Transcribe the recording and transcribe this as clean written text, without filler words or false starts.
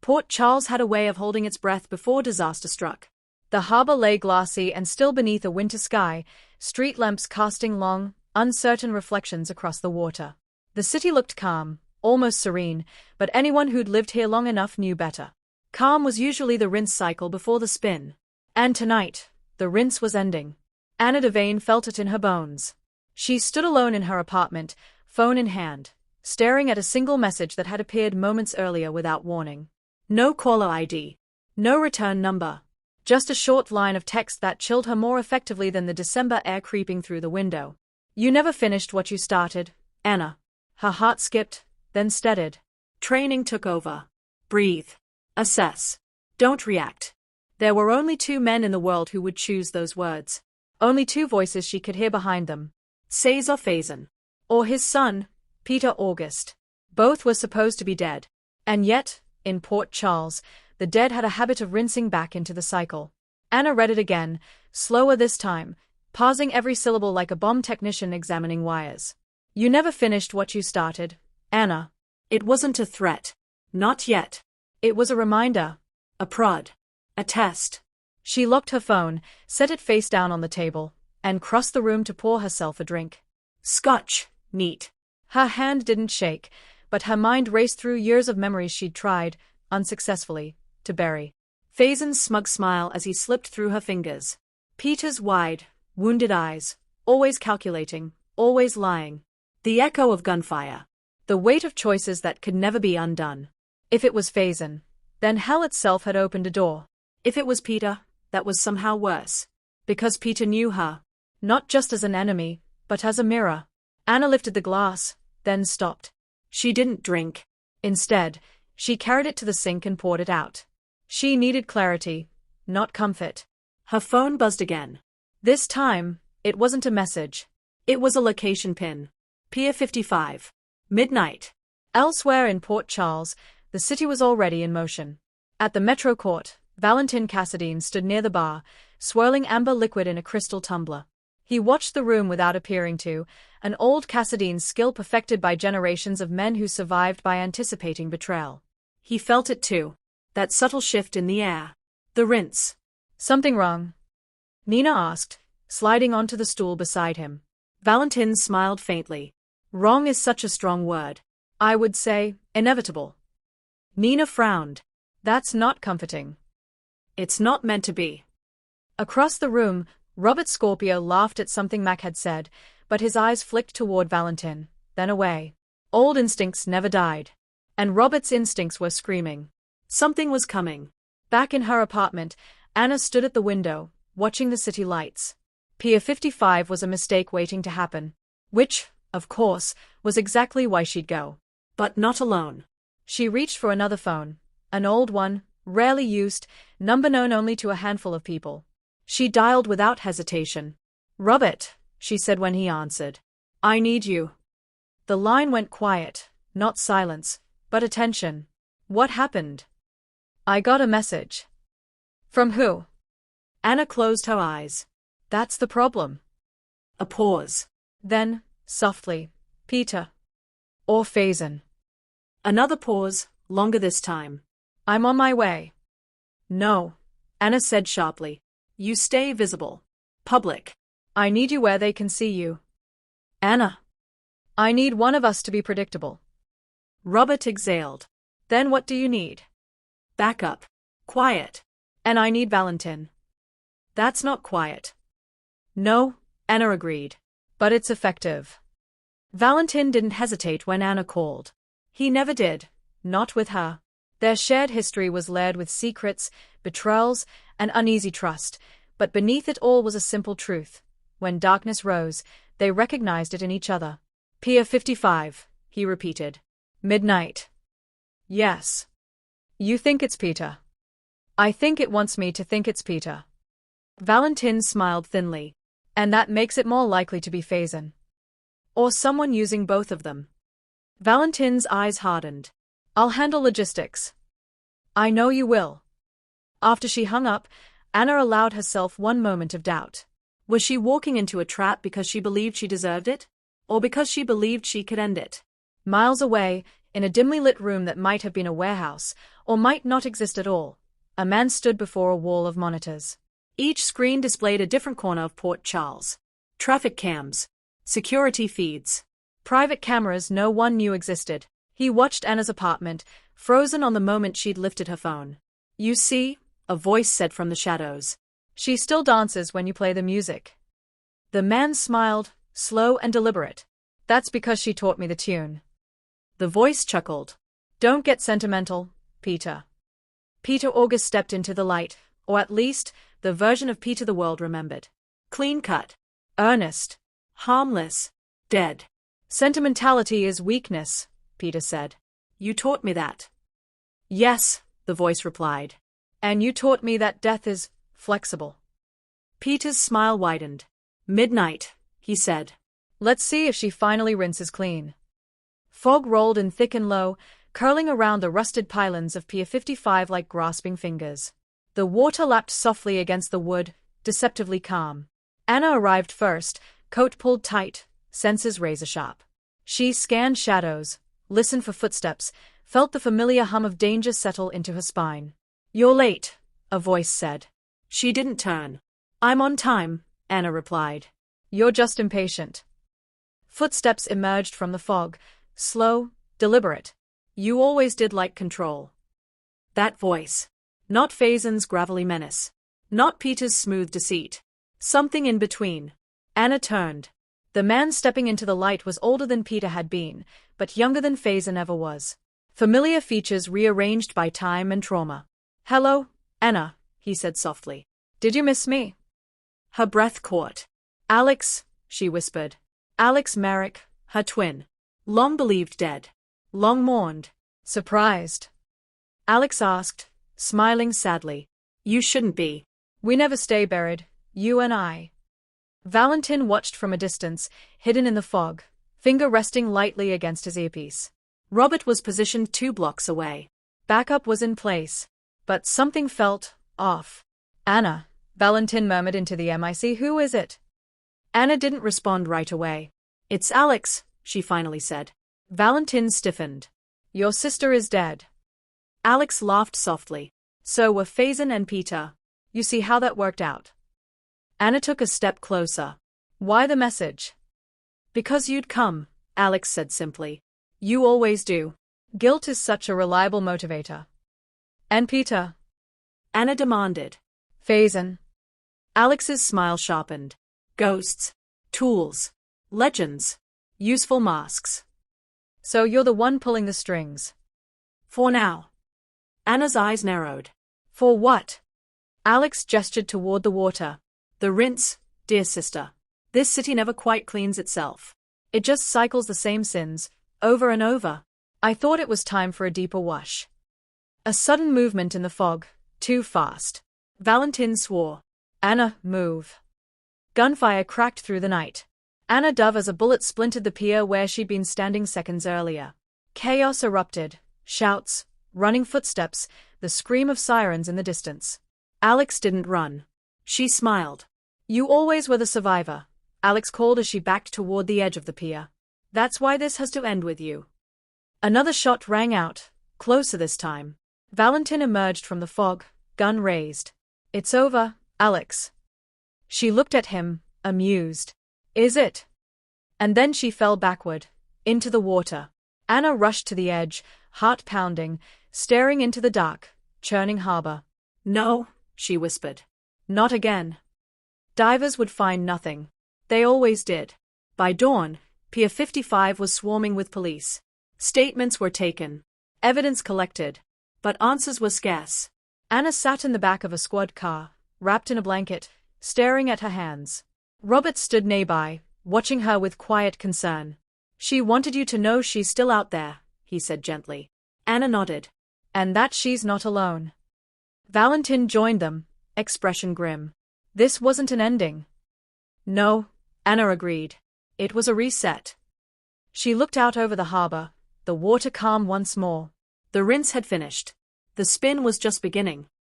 Port Charles had a way of holding its breath before disaster struck. The harbor lay glassy and still beneath a winter sky, street lamps casting long, uncertain reflections across the water. The city looked calm, almost serene, but anyone who'd lived here long enough knew better. Calm was usually the rinse cycle before the spin. And tonight, the rinse was ending. Anna Devane felt it in her bones. She stood alone in her apartment, phone in hand, staring at a single message that had appeared moments earlier without warning. No caller ID. No return number. Just a short line of text that chilled her more effectively than the December air creeping through the window. You never finished what you started, Anna. Her heart skipped, then steadied. Training took over. Breathe. Assess. Don't react. There were only two men in the world who would choose those words. Only two voices she could hear behind them. César Faison. Or his son, Peter August. Both were supposed to be dead. And yet, in Port Charles, the dead had a habit of rinsing back into the cycle. Anna read it again, slower this time, pausing every syllable like a bomb technician examining wires. You never finished what you started, Anna. It wasn't a threat. Not yet. It was a reminder. A prod. A test. She locked her phone, set it face down on the table, and crossed the room to pour herself a drink. Scotch. Neat. Her hand didn't shake, but her mind raced through years of memories she'd tried, unsuccessfully, to bury. Faison's smug smile as he slipped through her fingers. Peter's wide, wounded eyes, always calculating, always lying. The echo of gunfire. The weight of choices that could never be undone. If it was Faison, then hell itself had opened a door. If it was Peter, that was somehow worse. Because Peter knew her. Not just as an enemy, but as a mirror. Anna lifted the glass, then stopped. She didn't drink. Instead, she carried it to the sink and poured it out. She needed clarity, not comfort. Her phone buzzed again. This time, it wasn't a message. It was a location pin. Pier 55. Midnight. Elsewhere in Port Charles, the city was already in motion. At the Metro Court, Valentin Cassadine stood near the bar, swirling amber liquid in a crystal tumbler. He watched the room without appearing to, an old Cassadine's skill perfected by generations of men who survived by anticipating betrayal. He felt it too. That subtle shift in the air. The rinse. Something wrong? Nina asked, sliding onto the stool beside him. Valentin smiled faintly. Wrong is such a strong word. I would say, inevitable. Nina frowned. That's not comforting. It's not meant to be. Across the room, Robert Scorpio laughed at something Mac had said, but his eyes flicked toward Valentin, then away. Old instincts never died. And Robert's instincts were screaming. Something was coming. Back in her apartment, Anna stood at the window, watching the city lights. Pier 55 was a mistake waiting to happen. Which, of course, was exactly why she'd go. But not alone. She reached for another phone. An old one, rarely used, number known only to a handful of people. She dialed without hesitation. Robert, she said when he answered. I need you. The line went quiet, not silence, but attention. What happened? I got a message. From who? Anna closed her eyes. That's the problem. A pause. Then, softly, Peter. Or Faison. Another pause, longer this time. I'm on my way. No, Anna said sharply. You stay visible. Public. I need you where they can see you. Anna. I need one of us to be predictable. Robert exhaled. Then what do you need? Backup. Quiet. And I need Valentin. That's not quiet. No, Anna agreed. But it's effective. Valentin didn't hesitate when Anna called. He never did, not with her. Their shared history was layered with secrets, betrayals, and uneasy trust, but beneath it all was a simple truth. When darkness rose, they recognized it in each other. Pier 55, he repeated. Midnight. Yes. You think it's Peter. I think it wants me to think it's Peter. Valentin smiled thinly. And that makes it more likely to be Faison. Or someone using both of them. Valentin's eyes hardened. I'll handle logistics. I know you will. After she hung up, Anna allowed herself one moment of doubt. Was she walking into a trap because she believed she deserved it? Or because she believed she could end it? Miles away, In a dimly lit room that might have been a warehouse, or might not exist at all, a man stood before a wall of monitors. Each screen displayed a different corner of Port Charles. Traffic cams, security feeds, private cameras no one knew existed. He watched Anna's apartment, frozen on the moment she'd lifted her phone. "You see," a voice said from the shadows. "She still dances when you play the music." The man smiled, slow and deliberate. "That's because she taught me the tune." The voice chuckled. "Don't get sentimental, Peter." Peter August stepped into the light, or at least, the version of Peter the world remembered. Clean-cut, earnest, harmless, dead. "Sentimentality is weakness," Peter said. "You taught me that." "Yes," the voice replied. "And you taught me that death is flexible." Peter's smile widened. "Midnight," he said. "Let's see if she finally rinses clean." Fog rolled in thick and low, curling around the rusted pylons of Pier 55 like grasping fingers. The water lapped softly against the wood, deceptively calm. Anna arrived first, coat pulled tight, senses razor-sharp. She scanned shadows, listened for footsteps, felt the familiar hum of danger settle into her spine. "You're late," a voice said. She didn't turn. "I'm on time," Anna replied. "You're just impatient." Footsteps emerged from the fog, slow, deliberate. "You always did like control." That voice. Not Faison's gravelly menace. Not Peter's smooth deceit. Something in between. Anna turned. The man stepping into the light was older than Peter had been, but younger than Faison ever was. Familiar features rearranged by time and trauma. "Hello, Anna," he said softly. "Did you miss me?" Her breath caught. "Alex," she whispered. Alex Merrick, her twin. Long believed dead. Long mourned. "Surprised?" Alex asked, smiling sadly. "You shouldn't be. We never stay buried, you and I." Valentin watched from a distance, hidden in the fog, finger resting lightly against his earpiece. Robert was positioned 2 blocks away. Backup was in place. But something felt off. "Anna," Valentin murmured into the mic, "who is it?" Anna didn't respond right away. "It's Alex," she finally said. Valentin stiffened. "Your sister is dead." Alex laughed softly. "So were Faison and Peter. You see how that worked out." Anna took a step closer. "Why the message?" "Because you'd come," Alex said simply. "You always do. Guilt is such a reliable motivator." "And Peter?" Anna demanded. "Faison." Alex's smile sharpened. "Ghosts. Tools. Legends. Useful masks." "So you're the one pulling the strings?" "For now." Anna's eyes narrowed. "For what?" Alex gestured toward the water. "The rinse, dear sister. This city never quite cleans itself. It just cycles the same sins, over and over. I thought it was time for a deeper wash." A sudden movement in the fog, too fast. Valentin swore. "Anna, move." Gunfire cracked through the night. Anna dove as a bullet splintered the pier where she'd been standing seconds earlier. Chaos erupted, shouts, running footsteps, the scream of sirens in the distance. Alex didn't run. She smiled. "You always were the survivor," Alex called as she backed toward the edge of the pier. "That's why this has to end with you." Another shot rang out, closer this time. Valentin emerged from the fog, gun raised. "It's over, Alex." She looked at him, amused. "Is it?" And then she fell backward, into the water. Anna rushed to the edge, heart pounding, staring into the dark, churning harbor. "No," she whispered. "Not again." Divers would find nothing. They always did. By dawn, Pier 55 was swarming with police. Statements were taken. Evidence collected. But answers were scarce. Anna sat in the back of a squad car, wrapped in a blanket, staring at her hands. Robert stood nearby, watching her with quiet concern. "She wanted you to know she's still out there," he said gently. Anna nodded. "And that she's not alone." Valentin joined them, expression grim. This wasn't an ending. "No," Anna agreed. "It was a reset." She looked out over the harbor, the water calm once more. The rinse had finished. The spin was just beginning.